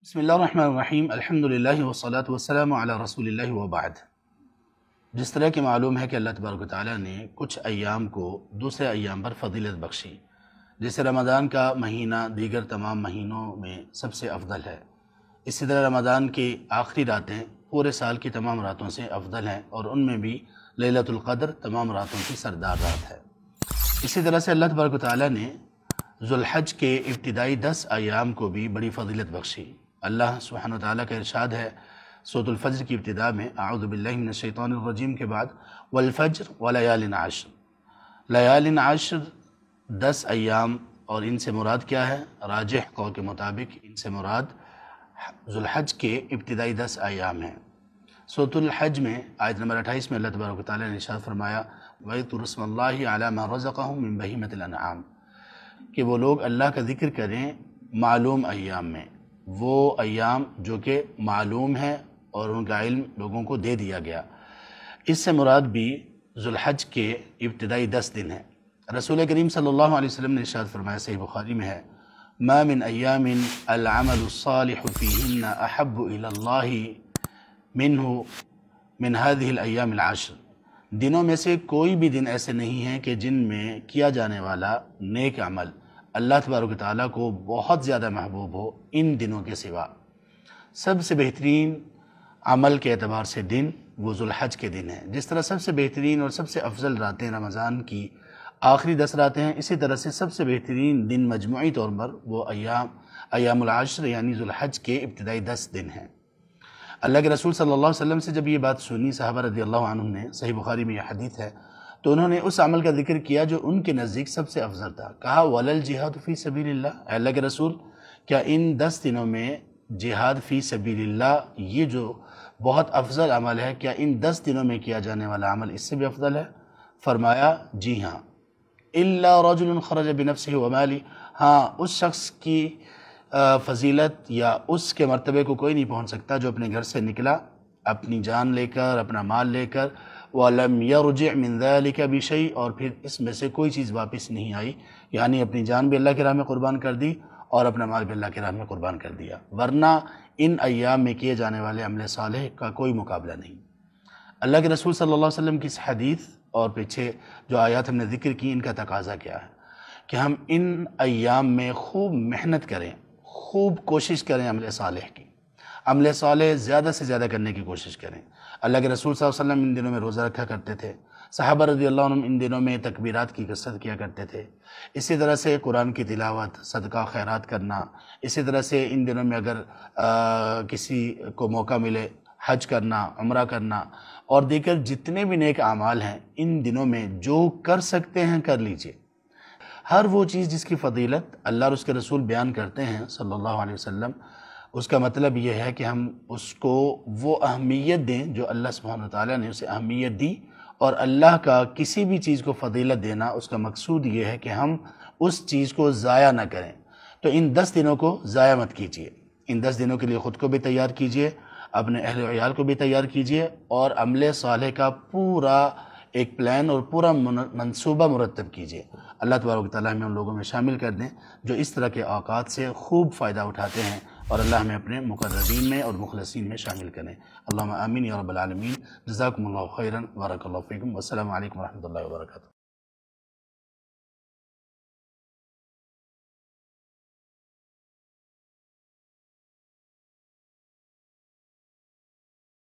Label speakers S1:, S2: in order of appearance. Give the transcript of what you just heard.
S1: بسم اللہ الرحمن الرحیم الحمدللہ والصلاة والسلام علی رسول اللہ وبعد۔ جس طرح کہ معلوم ہے کہ اللہ تبارک و تعالیٰ نے کچھ ایام کو دوسرے ایام پر فضیلت بخشی، جیسے رمضان کا مہینہ دیگر تمام مہینوں میں سب سے افضل ہے، اسی طرح رمضان کی آخری راتیں پورے سال کی تمام راتوں سے افضل ہیں اور ان میں بھی لیلۃ القدر تمام راتوں کی سردار رات ہے۔ اسی طرح سے اللہ تبارک و تعالیٰ نے ذو الحج کے ابتدائی 10 ایام کو بھی بڑی فضیلت بخشی۔ اللہ سبحانہ وتعالیٰ کا ارشاد ہے سورۃ الفجر کی ابتدا میں، اعوذ باللہ من الشیطان الرجیم کے بعد والفجر ولیال عشر۔ لیال عشر 10 ایام، اور ان سے مراد کیا ہے؟ راجح قول کے مطابق ان سے مراد ذو الحج کے ابتدائی 10 ایام ہیں۔ سورۃ الحج میں آیت نمبر 28 میں اللہ تبارک و تعالیٰ نے ارشاد فرمایا وَيَذْكُرُوا اسْمَ اللَّهِ عَلَىٰ مَا رَزَقَهُم مِّن بَهِيمَةِ الْأَنْعَامِ، کہ وہ لوگ اللہ کا ذکر کریں معلوم ایام میں، وہ ایام جو کہ معلوم ہے اور ان کا علم لوگوں کو دے دیا گیا۔ اس سے مراد بھی ذو الحج کے ابتدائی 10 دن ہیں۔ رسول کریم صلی اللہ علیہ وسلم نے ارشاد فرمایا، صحیح بخاری میں ہے، ما من ایام العمل الصالح فیہن احب الی اللہ منہ من هذه الایام العشر، دنوں میں سے کوئی بھی دن ایسے نہیں ہیں کہ جن میں کیا جانے والا نیک عمل اللہ تبارک و تعالیٰ کو بہت زیادہ محبوب ہو ان دنوں کے سوا۔ سب سے بہترین عمل کے اعتبار سے دن وہ ذو الحج کے دن ہیں۔ جس طرح سب سے بہترین اور سب سے افضل راتیں رمضان کی آخری 10 راتیں ہیں، اسی طرح سے سب سے بہترین دن مجموعی طور پر وہ ایام العشر یعنی ذو الحج کے ابتدائی 10 دن ہیں۔ اللہ کے رسول صلی اللہ علیہ وسلم سے جب یہ بات سنی صحابہ رضی اللہ عنہم نے، صحیح بخاری میں یہ حدیث ہے، تو انہوں نے اس عمل کا ذکر کیا جو ان کے نزدیک سب سے افضل تھا۔ کہا وَلَا الْجِهَادُ فِي سَبِيلِ اللَّهِ، اے اللہ کے رسول کیا ان 10 دنوں میں جہاد فی سبیل اللہ یہ جو بہت افضل عمل ہے، کیا ان 10 دنوں میں کیا جانے والا عمل اس سے بھی افضل ہے؟ فرمایا جی ہاں، إِلَّا رَجُلٌ خَرَجَ بِنَفْسِهِ وَمَالِهِ، ہاں اس شخص کی فضیلت یا اس کے مرتبے کو کوئی نہیں پہنچ سکتا جو اپنے گھر سے نکلا اپنی جان لے کر، اپنا مال لے کر، وَلَمْ يَرْجِعْ مِنْ ذَلِكَ بِشَيْءٍ، اور پھر اس میں سے کوئی چیز واپس نہیں آئی، یعنی اپنی جان بھی اللہ کی راہ میں قربان کر دی اور اپنا مال بھی اللہ کی راہ میں قربان کر دیا، ورنہ ان ایام میں کیے جانے والے عمل صالح کا کوئی مقابلہ نہیں۔ اللہ کے رسول صلی اللہ علیہ وسلم کی اس حدیث اور پیچھے جو آیات ہم نے ذکر کی، ان کا تقاضا کیا ہے کہ ہم ان ایام میں خوب محنت کریں، خوب کوشش کریں عمل صالح کی، عمل صالح زیادہ سے زیادہ کرنے کی کوشش کریں۔ اللہ کے رسول صلی اللہ علیہ وسلم ان دنوں میں روزہ رکھا کرتے تھے، صحابہ رضی اللہ عنہم ان دنوں میں تکبیرات کی کثرت کیا کرتے تھے، اسی طرح سے قرآن کی تلاوت، صدقہ خیرات کرنا، اسی طرح سے ان دنوں میں اگر کسی کو موقع ملے حج کرنا، عمرہ کرنا اور دیگر جتنے بھی نیک اعمال ہیں ان دنوں میں جو کر سکتے ہیں کر لیجئے۔ ہر وہ چیز جس کی فضیلت اللہ اور اس کے رسول بیان کرتے ہیں صلی اللہ علیہ وسلم، اس کا مطلب یہ ہے کہ ہم اس کو وہ اہمیت دیں جو اللہ سبحانہ وتعالیٰ نے اسے اہمیت دی، اور اللہ کا کسی بھی چیز کو فضیلت دینا اس کا مقصود یہ ہے کہ ہم اس چیز کو ضائع نہ کریں۔ تو ان 10 دنوں کو ضائع مت کیجیے، ان 10 دنوں کے لیے خود کو بھی تیار کیجیے، اپنے اہل و عیال کو بھی تیار کیجیے، اور عمل صالح کا پورا ایک پلان اور پورا منصوبہ مرتب کیجیے۔ اللہ تبارک و تعالیٰ ہمیں ان لوگوں میں شامل کر دیں جو اس طرح کے اوقات سے خوب فائدہ اٹھاتے ہیں، اور اللہ ہمیں اپنے مقربین میں اور مخلصین میں شامل کریں۔ اللہم آمین یا رب العالمین۔ جزاکم اللہ خیرا، بارک اللہ فیکم، والسلام علیکم ورحمۃ اللہ وبرکاتہ۔